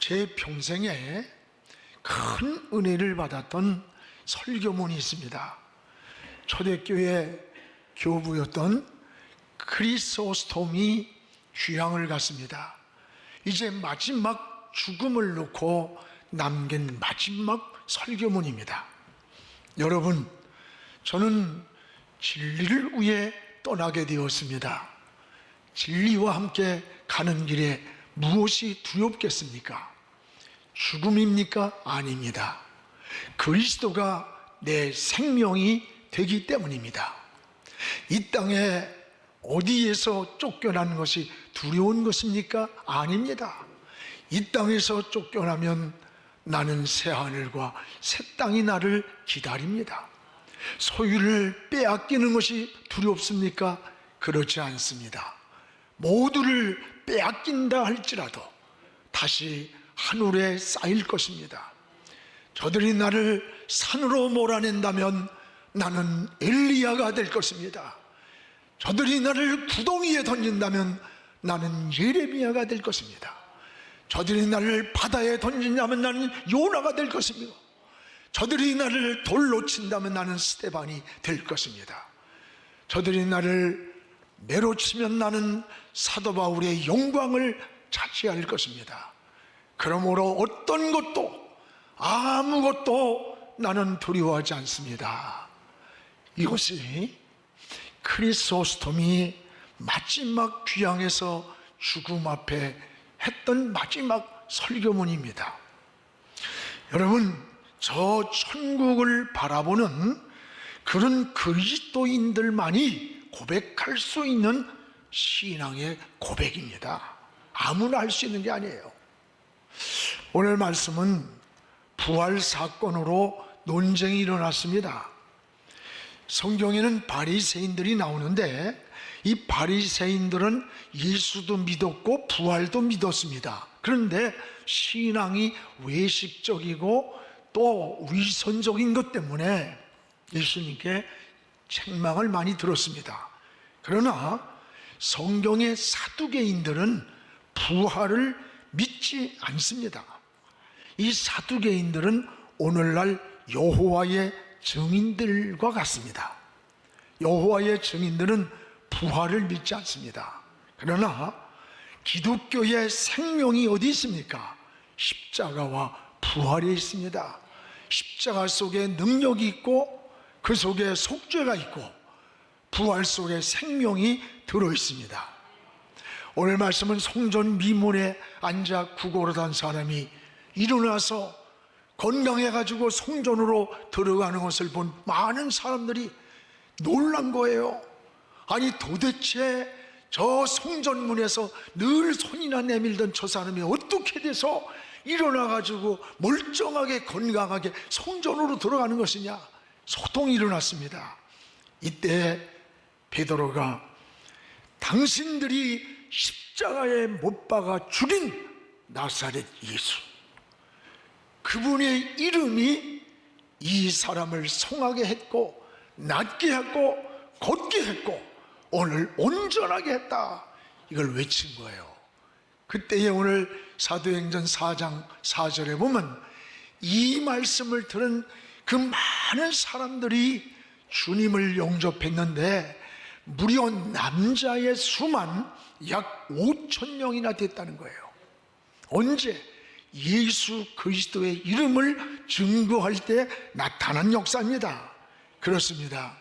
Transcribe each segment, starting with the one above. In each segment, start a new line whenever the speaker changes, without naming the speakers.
제 평생에 큰 은혜를 받았던 설교문이 있습니다. 초대교회 교부였던 크리소스톰이 귀향을 갔습니다. 이제 마지막 죽음을 놓고 남긴 마지막 설교문입니다. 여러분, 저는 진리를 위해 떠나게 되었습니다. 진리와 함께 가는 길에 무엇이 두렵겠습니까? 죽음입니까? 아닙니다. 그리스도가 내 생명이 되기 때문입니다. 이 땅에 어디에서 쫓겨나는 것이 두려운 것입니까? 아닙니다. 이 땅에서 쫓겨나면 나는 새하늘과 새 땅이 나를 기다립니다. 소유를 빼앗기는 것이 두렵습니까? 그렇지 않습니다. 모두를 빼앗긴다 할지라도 다시 하늘에 쌓일 것입니다. 저들이 나를 산으로 몰아낸다면 나는 엘리야가 될 것입니다. 저들이 나를 구덩이에 던진다면 나는 예레미야가 될 것입니다. 저들이 나를 바다에 던진다면 나는 요나가 될 것입니다. 저들이 나를 돌로 친다면 나는 스데반이 될 것입니다. 저들이 나를 매로 치면 나는 사도 바울의 영광을 차지할 것입니다. 그러므로 어떤 것도 아무것도 나는 두려워하지 않습니다. 이것이 크리소스톰이 마지막 귀향에서 죽음 앞에 했던 마지막 설교문입니다. 여러분, 저 천국을 바라보는 그런 그리스도인들만이 고백할 수 있는 신앙의 고백입니다. 아무나 할 수 있는 게 아니에요. 오늘 말씀은 부활 사건으로 논쟁이 일어났습니다. 성경에는 바리새인들이 나오는데 이 바리새인들은 예수도 믿었고 부활도 믿었습니다. 그런데 신앙이 외식적이고 또 위선적인 것 때문에 예수님께 책망을 많이 들었습니다. 그러나 성경의 사두개인들은 부활을 믿지 않습니다. 이 사두개인들은 오늘날 여호와의 증인들과 같습니다. 여호와의 증인들은 부활을 믿지 않습니다. 그러나 기독교의 생명이 어디 있습니까? 십자가와 부활에 있습니다. 십자가 속에 능력이 있고 그 속에 속죄가 있고 부활 속에 생명이 들어있습니다. 오늘 말씀은 성전 미문에 앉아 구걸하던 사람이 일어나서 건강해가지고 성전으로 들어가는 것을 본 많은 사람들이 놀란 거예요. 아니 도대체 저 성전문에서 늘 손이나 내밀던 저 사람이 어떻게 돼서 일어나가지고 멀쩡하게 건강하게 성전으로 들어가는 것이냐, 소동이 일어났습니다. 이때 베드로가 당신들이 십자가에 못 박아 죽인 나사렛 예수, 그분의 이름이 이 사람을 성하게 했고 낫게 했고 걷게 했고 오늘 온전하게 했다, 이걸 외친 거예요. 그때에 오늘 사도행전 4장 4절에 보면 이 말씀을 들은 그 많은 사람들이 주님을 영접했는데 무려 남자의 수만 약 5천 명이나 됐다는 거예요. 언제? 예수 그리스도의 이름을 증거할 때 나타난 역사입니다. 그렇습니다.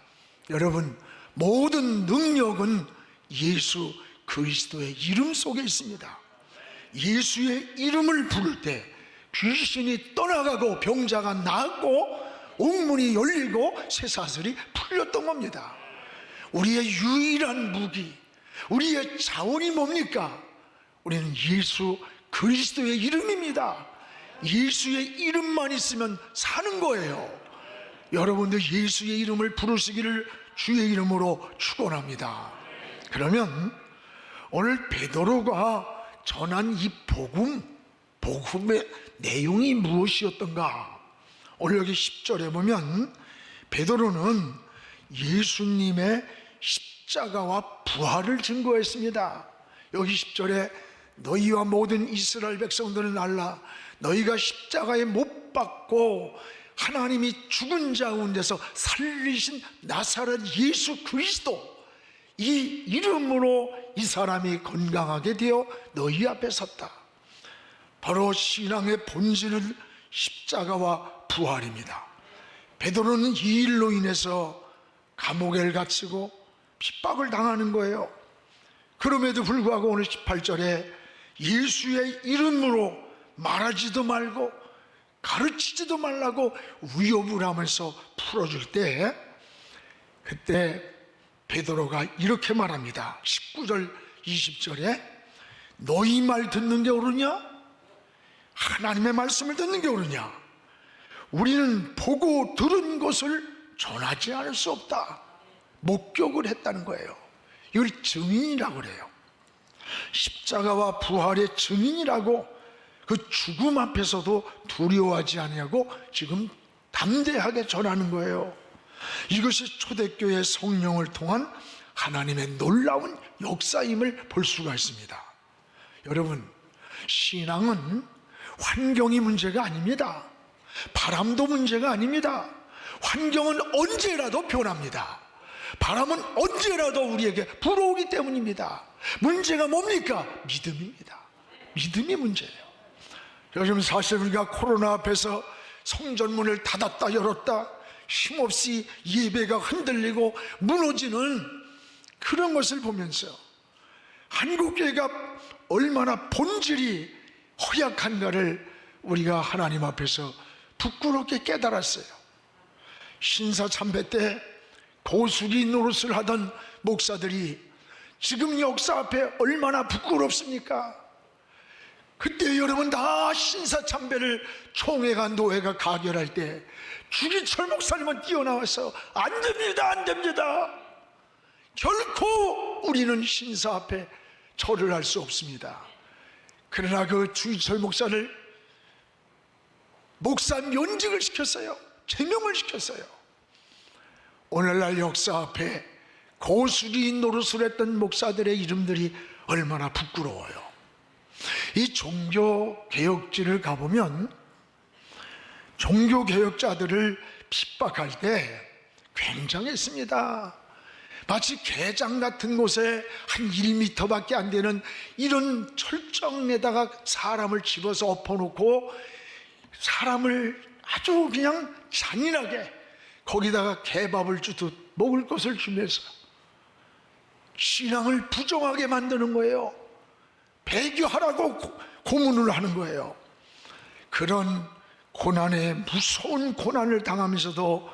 여러분, 모든 능력은 예수 그리스도의 이름 속에 있습니다. 예수의 이름을 부를 때 귀신이 떠나가고 병자가 나았고 옥문이 열리고 쇠사슬이 풀렸던 겁니다. 우리의 유일한 무기, 우리의 자원이 뭡니까? 우리는 예수 그리스도의 이름입니다. 예수의 이름만 있으면 사는 거예요. 여러분들 예수의 이름을 부르시기를 주의 이름으로 축원합니다. 그러면 오늘 베드로가 전한 이 복음의 내용이 무엇이었던가? 오늘 여기 10절에 보면 베드로는 예수님의 십자가와 부활을 증거했습니다. 여기 10절에 너희와 모든 이스라엘 백성들은 알라. 너희가 십자가에 못 박고 하나님이 죽은 자 가운데서 살리신 나사렛 예수 그리스도, 이 이름으로 이 사람이 건강하게 되어 너희 앞에 섰다. 바로 신앙의 본질은 십자가와 부활입니다. 베드로는 이 일로 인해서 감옥에 갇히고 핍박을 당하는 거예요. 그럼에도 불구하고 오늘 18절에 예수의 이름으로 말하지도 말고 가르치지도 말라고 위협을 하면서 풀어줄 때, 그때 베드로가 이렇게 말합니다. 19절 20절에 너희 말 듣는 게 옳으냐? 하나님의 말씀을 듣는 게 옳으냐? 우리는 보고 들은 것을 전하지 않을 수 없다. 목격을 했다는 거예요. 이걸 증인이라고 그래요. 십자가와 부활의 증인이라고, 그 죽음 앞에서도 두려워하지 아니하고 지금 담대하게 전하는 거예요. 이것이 초대교회 성령을 통한 하나님의 놀라운 역사임을 볼 수가 있습니다. 여러분, 신앙은 환경이 문제가 아닙니다. 바람도 문제가 아닙니다. 환경은 언제라도 변합니다. 바람은 언제라도 우리에게 불어오기 때문입니다. 문제가 뭡니까? 믿음입니다. 믿음이 문제예요. 요즘 사실 우리가 코로나 앞에서 성전문을 닫았다 열었다, 힘없이 예배가 흔들리고 무너지는 그런 것을 보면서 한국교회가 얼마나 본질이 허약한가를 우리가 하나님 앞에서 부끄럽게 깨달았어요. 신사참배 때 고수리 노릇을 하던 목사들이 지금 역사 앞에 얼마나 부끄럽습니까? 그때 여러분 다 신사참배를 총회가 노회가 가결할 때 주기철 목사님은 뛰어나와서 안 됩니다, 안 됩니다. 결코 우리는 신사 앞에 절을 할 수 없습니다. 그러나 그 주기철 목사를 목사 면직을 시켰어요. 제명을 시켰어요. 오늘날 역사 앞에 고수리 노릇을 했던 목사들의 이름들이 얼마나 부끄러워요. 이 종교개혁지를 가보면 종교개혁자들을 핍박할 때 굉장했습니다. 마치 개장 같은 곳에 한 1m밖에 안 되는 이런 철정에다가 사람을 집어서 엎어놓고 사람을 아주 그냥 잔인하게 거기다가 개밥을 주듯 먹을 것을 주면서 신앙을 부정하게 만드는 거예요. 배교하라고 고문을 하는 거예요. 그런 고난에, 무서운 고난을 당하면서도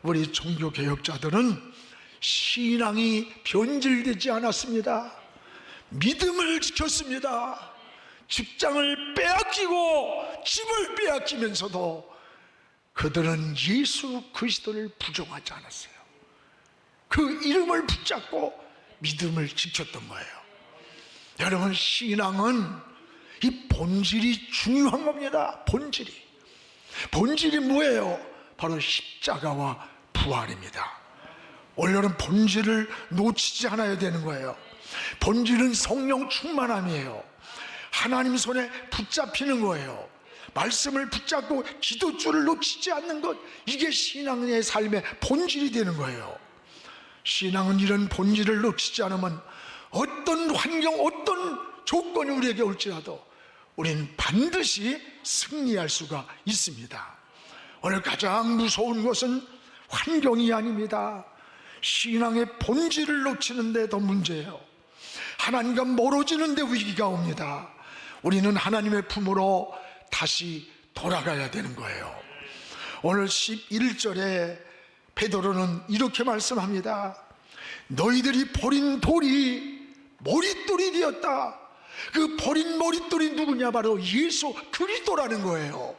우리 종교개혁자들은 신앙이 변질되지 않았습니다. 믿음을 지켰습니다. 직장을 빼앗기고 집을 빼앗기면서도 그들은 예수 그리스도를 부정하지 않았어요. 그 이름을 붙잡고 믿음을 지켰던 거예요. 여러분, 신앙은 이 본질이 중요한 겁니다. 본질이 뭐예요? 바로 십자가와 부활입니다. 오늘은 본질을 놓치지 않아야 되는 거예요. 본질은 성령 충만함이에요. 하나님 손에 붙잡히는 거예요. 말씀을 붙잡고 기도줄을 놓치지 않는 것, 이게 신앙의 삶의 본질이 되는 거예요. 신앙은 이런 본질을 놓치지 않으면 어떤 환경, 어떤 조건이 우리에게 올지라도 우리는 반드시 승리할 수가 있습니다. 오늘 가장 무서운 것은 환경이 아닙니다. 신앙의 본질을 놓치는 데 더 문제예요. 하나님과 멀어지는 데 위기가 옵니다. 우리는 하나님의 품으로 다시 돌아가야 되는 거예요. 오늘 11절에 베드로는 이렇게 말씀합니다. 너희들이 버린 돌이 머릿돌이 되었다. 그 버린 머릿돌이 누구냐? 바로 예수 그리스도라는 거예요.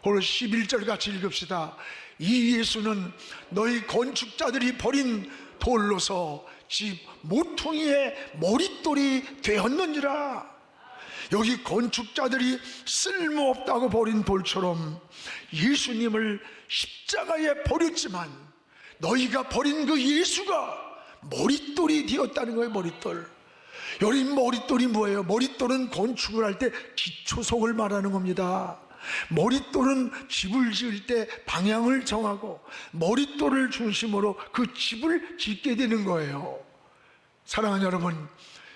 오늘 11절 같이 읽읍시다. 이 예수는 너희 건축자들이 버린 돌로서 집 모퉁이의 머릿돌이 되었느니라. 여기 건축자들이 쓸모없다고 버린 돌처럼 예수님을 십자가에 버렸지만 너희가 버린 그 예수가 머릿돌이 되었다는 거예요. 머릿돌. 여린 머릿돌이 뭐예요? 머릿돌은 건축을 할 때 기초석을 말하는 겁니다. 머릿돌은 집을 지을 때 방향을 정하고 머릿돌을 중심으로 그 집을 짓게 되는 거예요. 사랑하는 여러분,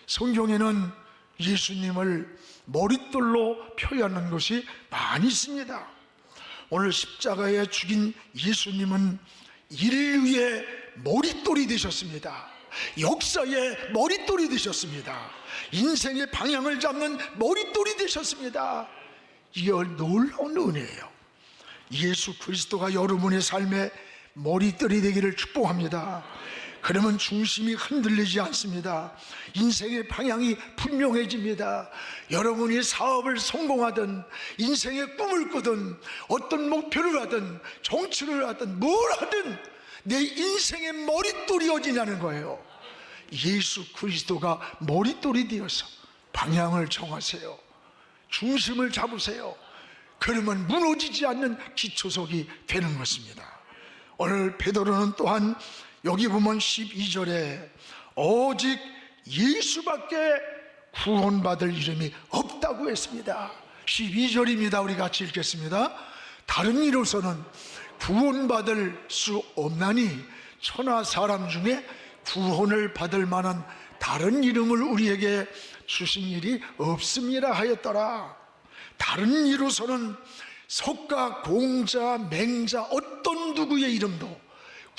성경에는 예수님을 머릿돌로 표현한 것이 많이 있습니다. 오늘 십자가에 죽인 예수님은 인류의 머릿돌이 되셨습니다. 역사의 머릿돌이 되셨습니다. 인생의 방향을 잡는 머릿돌이 되셨습니다. 이게 놀라운 은혜예요. 예수 그리스도가 여러분의 삶에 머릿돌이 되기를 축복합니다. 그러면 중심이 흔들리지 않습니다. 인생의 방향이 분명해집니다. 여러분이 사업을 성공하든 인생의 꿈을 꾸든 어떤 목표를 하든 정치를 하든 뭘 하든 내 인생의 머릿돌이 어디냐는 거예요. 예수 그리스도가 머릿돌이 되어서 방향을 정하세요. 중심을 잡으세요. 그러면 무너지지 않는 기초석이 되는 것입니다. 오늘 베드로는 또한 여기 보면 12절에 오직 예수밖에 구원받을 이름이 없다고 했습니다. 12절입니다. 우리 같이 읽겠습니다. 다른 이로서는 구원받을 수 없나니 천하 사람 중에 구원을 받을 만한 다른 이름을 우리에게 주신 일이 없습니다 하였더라. 다른 이로서는 석가, 공자, 맹자 어떤 누구의 이름도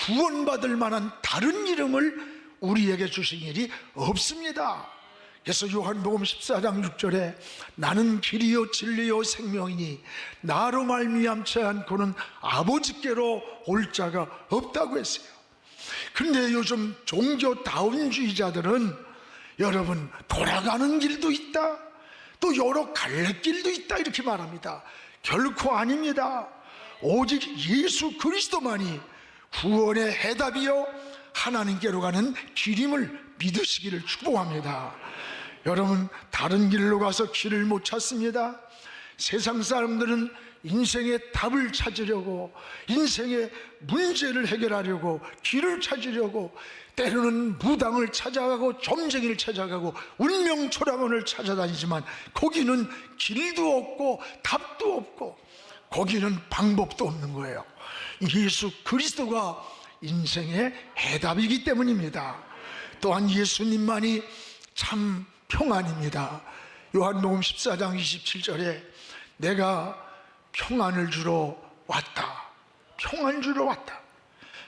구원받을 만한 다른 이름을 우리에게 주신 일이 없습니다. 그래서 요한복음 14장 6절에 나는 길이요 진리요 생명이니 나로 말미암지 않고는 아버지께로 올 자가 없다고 했어요. 그런데 요즘 종교 다운주의자들은 여러분 돌아가는 길도 있다, 또 여러 갈래길도 있다 이렇게 말합니다. 결코 아닙니다. 오직 예수 그리스도만이 구원의 해답이요 하나님께로 가는 길임을 믿으시기를 축복합니다. 여러분, 다른 길로 가서 길을 못 찾습니다. 세상 사람들은 인생의 답을 찾으려고, 인생의 문제를 해결하려고, 길을 찾으려고 때로는 무당을 찾아가고 점쟁이를 찾아가고 운명초라원을 찾아다니지만 거기는 길도 없고 답도 없고 거기는 방법도 없는 거예요. 예수 그리스도가 인생의 해답이기 때문입니다. 또한 예수님만이 참 평안입니다. 요한복음 14장 27절에 내가 평안을 주러 왔다. 평안 주러 왔다.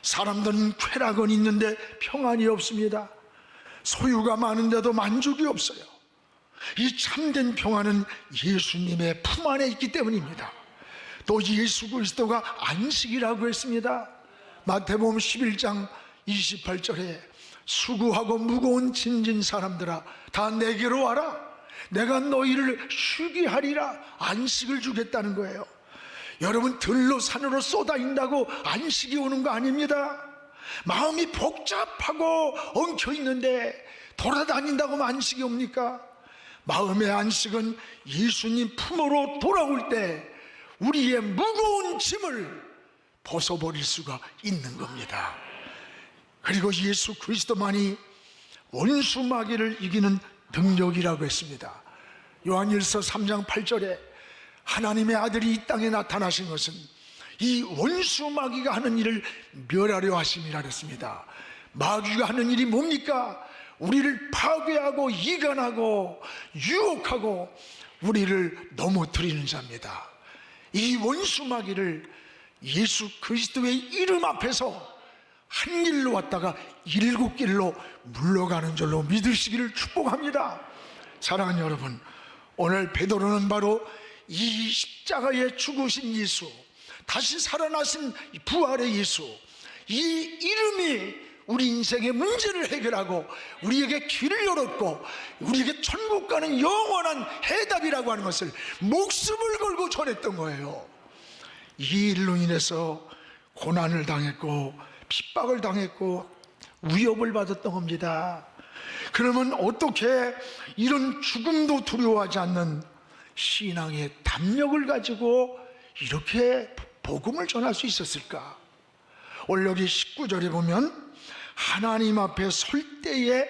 사람들은 쾌락은 있는데 평안이 없습니다. 소유가 많은데도 만족이 없어요. 이 참된 평안은 예수님의 품 안에 있기 때문입니다. 또 예수 그리스도가 안식이라고 했습니다. 마태복음 11장 28절에 수고하고 무거운 짐진 사람들아 다 내게로 와라. 내가 너희를 쉬게 하리라. 안식을 주겠다는 거예요. 여러분, 들로 산으로 쏟아진다고 안식이 오는 거 아닙니다. 마음이 복잡하고 엉켜있는데 돌아다닌다고 하면 안식이 옵니까? 마음의 안식은 예수님 품으로 돌아올 때 우리의 무거운 짐을 벗어버릴 수가 있는 겁니다. 그리고 예수 그리스도만이 원수 마귀를 이기는 능력이라고 했습니다. 요한일서 3장 8절에 하나님의 아들이 이 땅에 나타나신 것은 이 원수 마귀가 하는 일을 멸하려 하심이라 그랬습니다. 마귀가 하는 일이 뭡니까? 우리를 파괴하고 이간하고 유혹하고 우리를 넘어뜨리는 자입니다. 이 원수 마귀를 예수 그리스도의 이름 앞에서 한 길로 왔다가 7길로 물러가는 줄로 믿으시기를 축복합니다. 사랑하는 여러분, 오늘 베드로는 바로 이 십자가에 죽으신 예수, 다시 살아나신 부활의 예수, 이 이름이 우리 인생의 문제를 해결하고 우리에게 길을 열었고 우리에게 천국 가는 영원한 해답이라고 하는 것을 목숨을 걸고 전했던 거예요. 이 일로 인해서 고난을 당했고 핍박을 당했고 위협을 받았던 겁니다. 그러면 어떻게 이런 죽음도 두려워하지 않는 신앙의 담력을 가지고 이렇게 복음을 전할 수 있었을까? 오늘 여기 19절에 보면 하나님 앞에 설 때의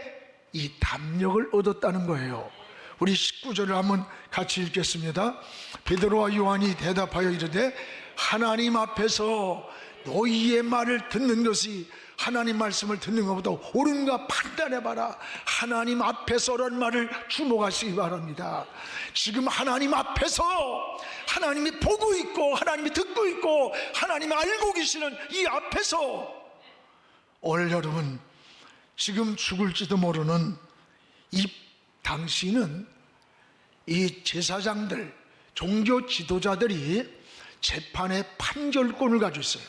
이 담력을 얻었다는 거예요. 우리 19절을 한번 같이 읽겠습니다. 베드로와 요한이 대답하여 이르되 하나님 앞에서 너희의 말을 듣는 것이 하나님 말씀을 듣는 것보다 옳은가 판단해봐라. 하나님 앞에서라는 말을 주목하시기 바랍니다. 지금 하나님 앞에서 하나님이 보고 있고 하나님이 듣고 있고 하나님이 알고 계시는 이 앞에서 오늘 여러분 지금 죽을지도 모르는 이 당시는 이 제사장들, 종교 지도자들이 재판의 판결권을 가지고 있어요.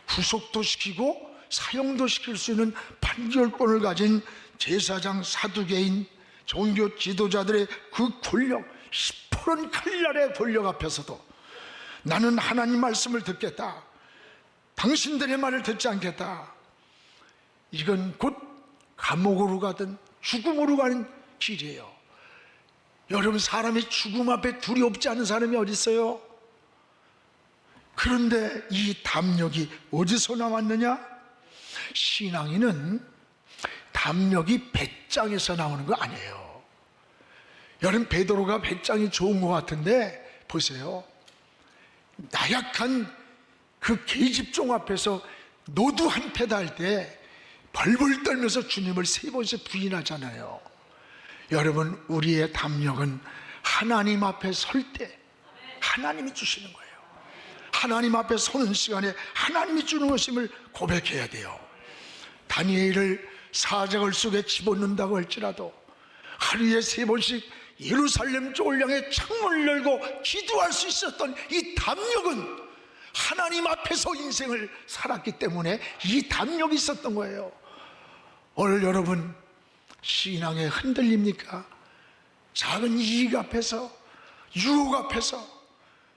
구속도 시키고 사형도 시킬 수 있는 판결권을 가진 제사장, 사두개인, 종교 지도자들의 그 권력, 시퍼런 칼날의 권력 앞에서도 나는 하나님 말씀을 듣겠다, 당신들의 말을 듣지 않겠다, 이건 곧 감옥으로 가든 죽음으로 가는 길이에요. 여러분, 사람이 죽음 앞에 두렵지 않은 사람이 어디 있어요? 그런데 이 담력이 어디서 나왔느냐? 신앙인은 담력이 배짱에서 나오는 거 아니에요. 여러분, 베드로가 배짱이 좋은 것 같은데 보세요. 나약한 그 계집종 앞에서 노두한 패다 할 때 벌벌 떨면서 주님을 3번씩 부인하잖아요. 여러분, 우리의 담력은 하나님 앞에 설 때 하나님이 주시는 거예요. 하나님 앞에 서는 시간에 하나님이 주는 것임을 고백해야 돼요. 다니엘을 사자굴 속에 집어넣는다고 할지라도 하루에 3번씩 예루살렘 쪽을 향해 창문을 열고 기도할 수 있었던 이 담력은 하나님 앞에서 인생을 살았기 때문에 이 담력이 있었던 거예요. 오늘 여러분, 신앙에 흔들립니까? 작은 이익 앞에서, 유혹 앞에서,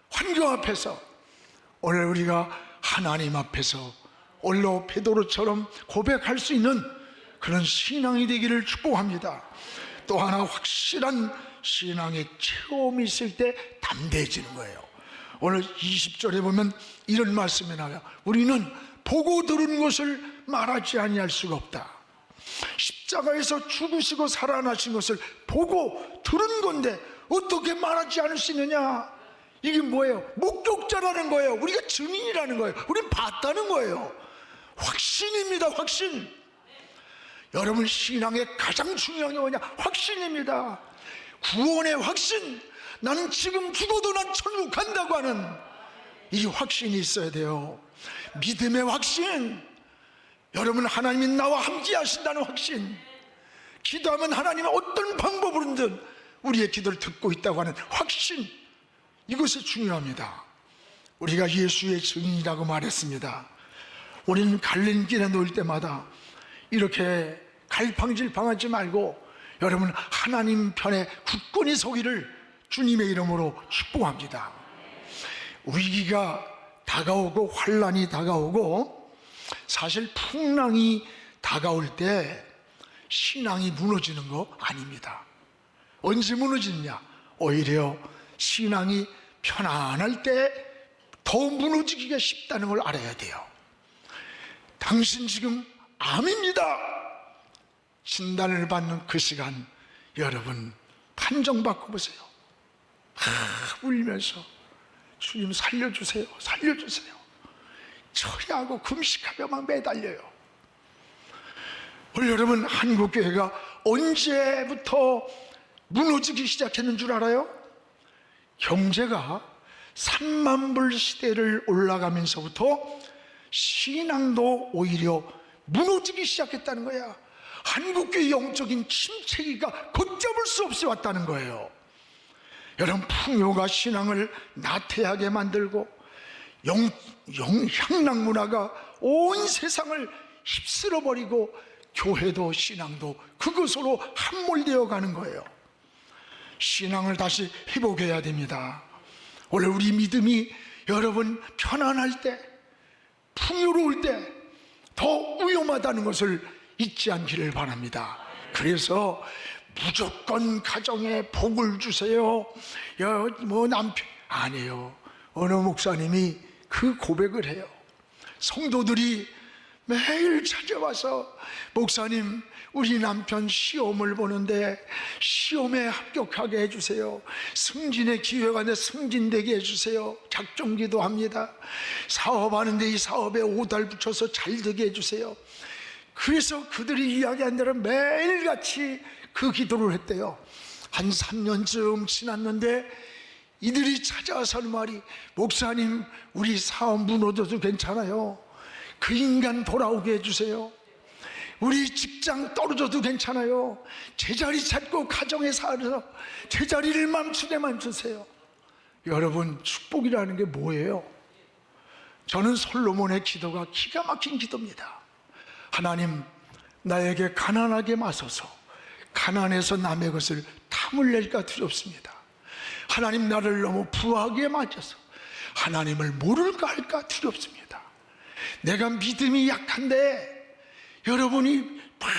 환경 앞에서 오늘 우리가 하나님 앞에서 올로 베드로처럼 고백할 수 있는 그런 신앙이 되기를 축복합니다. 또 하나 확실한 신앙의 체험이 있을 때 담대해지는 거예요. 오늘 20절에 보면 이런 말씀이 나와요. 우리는 보고 들은 것을 말하지 아니할 수가 없다. 십자가에서 죽으시고 살아나신 것을 보고 들은 건데 어떻게 말하지 않을 수 있느냐? 이게 뭐예요? 목격자라는 거예요. 우리가 증인이라는 거예요. 우린 봤다는 거예요. 확신입니다. 확신. 여러분, 신앙의 가장 중요한 게 뭐냐? 확신입니다. 구원의 확신. 나는 지금 죽어도 난 천국 간다고 하는 이 확신이 있어야 돼요. 믿음의 확신. 여러분, 하나님이 나와 함께 하신다는 확신. 기도하면 하나님은 어떤 방법으로든 우리의 기도를 듣고 있다고 하는 확신. 이것이 중요합니다. 우리가 예수의 증인이라고 말했습니다. 우리는 갈림길에 놓일 때마다 이렇게 갈팡질팡하지 말고 여러분, 하나님 편에 굳건히 서기를 주님의 이름으로 축복합니다. 위기가 다가오고 환난이 다가오고 사실 풍랑이 다가올 때 신앙이 무너지는 거 아닙니다. 언제 무너지느냐? 오히려 신앙이 편안할 때 더 무너지기가 쉽다는 걸 알아야 돼요. 당신 지금 암입니다. 진단을 받는 그 시간, 여러분 판정받고 보세요. 울면서 주님 살려주세요, 살려주세요. 처리하고 금식하며 막 매달려요. 오늘 여러분, 한국교회가 언제부터 무너지기 시작했는 줄 알아요? 경제가 3만 불 시대를 올라가면서부터 신앙도 오히려 무너지기 시작했다는 거야. 한국교회 영적인 침체기가 걷잡을 수 없이 왔다는 거예요. 여러분, 풍요가 신앙을 나태하게 만들고 향락 문화가 온 세상을 휩쓸어버리고 교회도 신앙도 그것으로 함몰되어 가는 거예요. 신앙을 다시 회복해야 됩니다. 오늘 우리 믿음이 여러분 편안할 때, 풍요로울 때 더 위험하다는 것을 잊지 않기를 바랍니다. 그래서 무조건 가정에 복을 주세요. 뭐 남편 아니에요. 어느 목사님이 그 고백을 해요. 성도들이 매일 찾아와서 목사님, 우리 남편 시험을 보는데 시험에 합격하게 해주세요. 승진의 기회가 돼 승진되게 해주세요. 작정기도 합니다. 사업하는데 이 사업에 오달 붙여서 잘 되게 해주세요. 그래서 그들이 이야기한 대로 매일같이 그 기도를 했대요. 한 3년쯤 지났는데 이들이 찾아와서 하는 말이, 목사님, 우리 사업 무너져도 괜찮아요. 그 인간 돌아오게 해주세요. 우리 직장 떨어져도 괜찮아요. 제자리 찾고 가정에 살아서 제자리를 멈추게만 주세요. 여러분, 축복이라는 게 뭐예요? 저는 솔로몬의 기도가 기가 막힌 기도입니다. 하나님, 나에게 가난하게 마소서. 가난해서 남의 것을 탐을 낼까 두렵습니다. 하나님, 나를 너무 부하게 맞아서 하나님을 모를까 할까 두렵습니다. 내가 믿음이 약한데 여러분이 막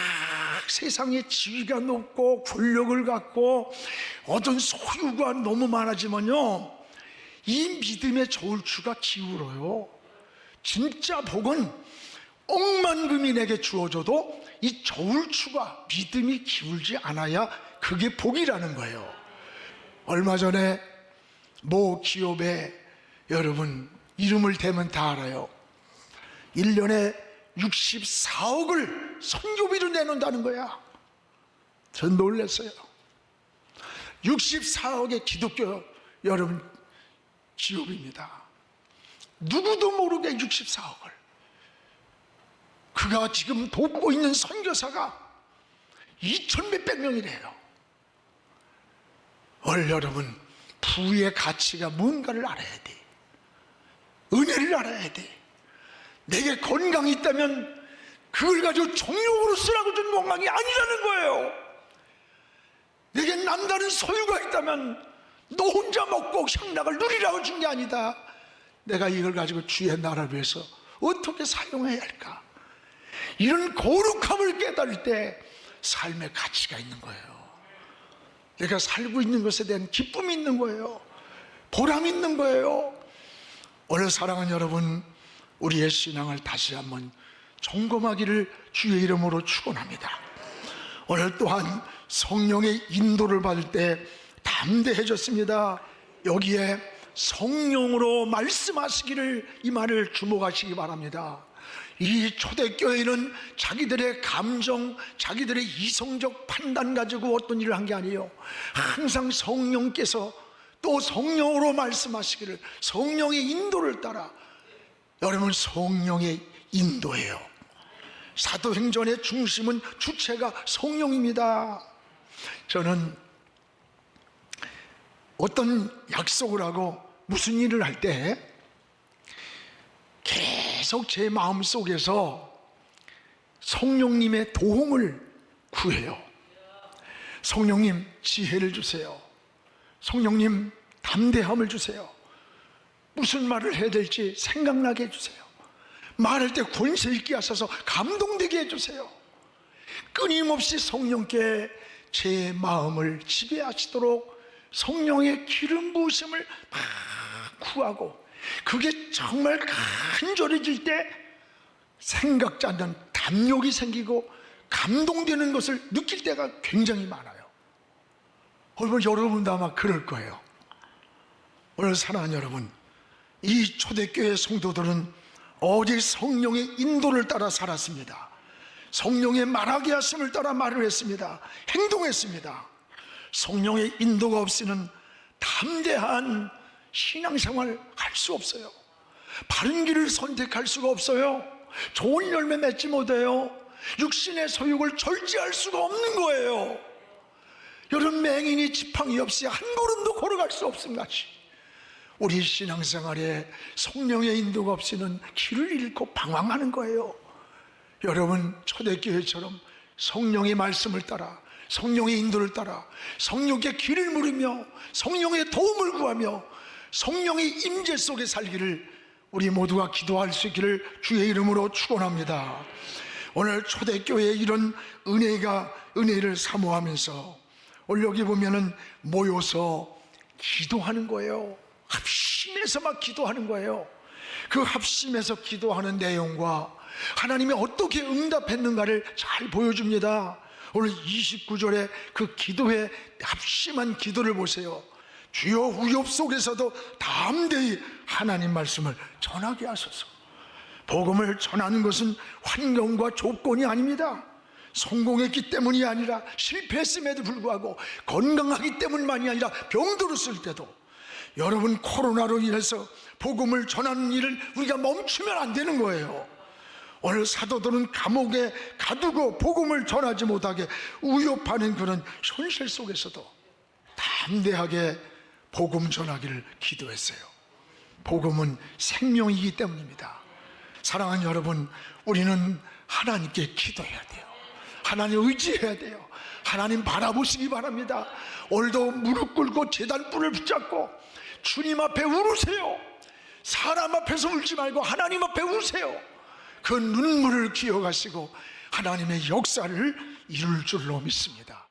세상에 지위가 높고 권력을 갖고 어떤 소유가 너무 많아지면요, 이 믿음의 저울추가 기울어요. 진짜 복은 억만금이 내게 주어져도 이 저울추가 믿음이 기울지 않아야 그게 복이라는 거예요. 얼마 전에 모 기업에 여러분 이름을 대면 다 알아요. 1년에 64억을 선교비로 내놓는다는 거야. 전 놀랐어요. 64억의 기독교 여러분 기업입니다. 누구도 모르게 64억을. 그가 지금 돕고 있는 선교사가 2천 몇백 명이래요. 여러분, 부의 가치가 뭔가를 알아야 돼. 은혜를 알아야 돼. 내게 건강이 있다면 그걸 가지고 정욕으로 쓰라고 준 건강이 아니라는 거예요. 내게 남다른 소유가 있다면 너 혼자 먹고 향락을 누리라고 준 게 아니다. 내가 이걸 가지고 주의 나라를 위해서 어떻게 사용해야 할까? 이런 거룩함을 깨달을 때 삶의 가치가 있는 거예요. 내가 살고 있는 것에 대한 기쁨이 있는 거예요. 보람이 있는 거예요. 오늘 사랑하는 여러분, 우리의 신앙을 다시 한번 점검하기를 주의 이름으로 축원합니다. 오늘 또한 성령의 인도를 받을 때 담대해졌습니다. 여기에 성령으로 말씀하시기를, 이 말을 주목하시기 바랍니다. 이 초대교회는 자기들의 감정, 자기들의 이성적 판단 가지고 어떤 일을 한 게 아니에요. 항상 성령께서 또 성령으로 말씀하시기를, 성령의 인도를 따라. 여러분, 성령의 인도예요. 사도행전의 중심은 주체가 성령입니다. 저는 어떤 약속을 하고 무슨 일을 할 때 계속 제 마음속에서 성령님의 도움을 구해요. 성령님, 지혜를 주세요. 성령님, 담대함을 주세요. 무슨 말을 해야 될지 생각나게 해주세요. 말할 때 권세 있게 하셔서 감동되게 해주세요. 끊임없이 성령께 제 마음을 지배하시도록 성령의 기름 부으심을 막 구하고, 그게 정말 간절해질 때 생각지 않는 담력이 생기고 감동되는 것을 느낄 때가 굉장히 많아요. 여러분도 아마 그럴 거예요. 오늘 사랑하는 여러분, 이 초대교회 성도들은 오직 성령의 인도를 따라 살았습니다. 성령의 말하게 하심을 따라 말을 했습니다. 행동했습니다. 성령의 인도가 없이는 담대한 신앙생활 할 수 없어요. 바른 길을 선택할 수가 없어요. 좋은 열매 맺지 못해요. 육신의 소욕을 절제할 수가 없는 거예요. 여러분, 맹인이 지팡이 없이 한 걸음도 걸어갈 수 없음 같이 우리 신앙생활에 성령의 인도가 없이는 길을 잃고 방황하는 거예요. 여러분, 초대교회처럼 성령의 말씀을 따라, 성령의 인도를 따라 성령의 길을 물으며 성령의 도움을 구하며 성령의 임재 속에 살기를 우리 모두가 기도할 수 있기를 주의 이름으로 축원합니다. 오늘 초대교회의 이런 은혜를 사모하면서 오늘 여기 보면은 모여서 기도하는 거예요. 합심해서 막 기도하는 거예요. 그 합심해서 기도하는 내용과 하나님이 어떻게 응답했는가를 잘 보여줍니다. 오늘 29절에 그 기도의 합심한 기도를 보세요. 주여 위협 속에서도 담대히 하나님 말씀을 전하게 하소서. 복음을 전하는 것은 환경과 조건이 아닙니다. 성공했기 때문이 아니라 실패했음에도 불구하고 건강하기 때문만이 아니라 병들었을 때도 여러분 코로나로 인해서 복음을 전하는 일을 우리가 멈추면 안 되는 거예요. 오늘 사도들은 감옥에 가두고 복음을 전하지 못하게 위협하는 그런 현실 속에서도 담대하게 복음 전하기를 기도했어요. 복음은 생명이기 때문입니다. 사랑하는 여러분, 우리는 하나님께 기도해야 돼요. 하나님 의지해야 돼요. 하나님 바라보시기 바랍니다. 오늘도 무릎 꿇고 제단불을 붙잡고 주님 앞에 울으세요. 사람 앞에서 울지 말고 하나님 앞에 우세요. 그 눈물을 기억하시고 하나님의 역사를 이룰 줄로 믿습니다.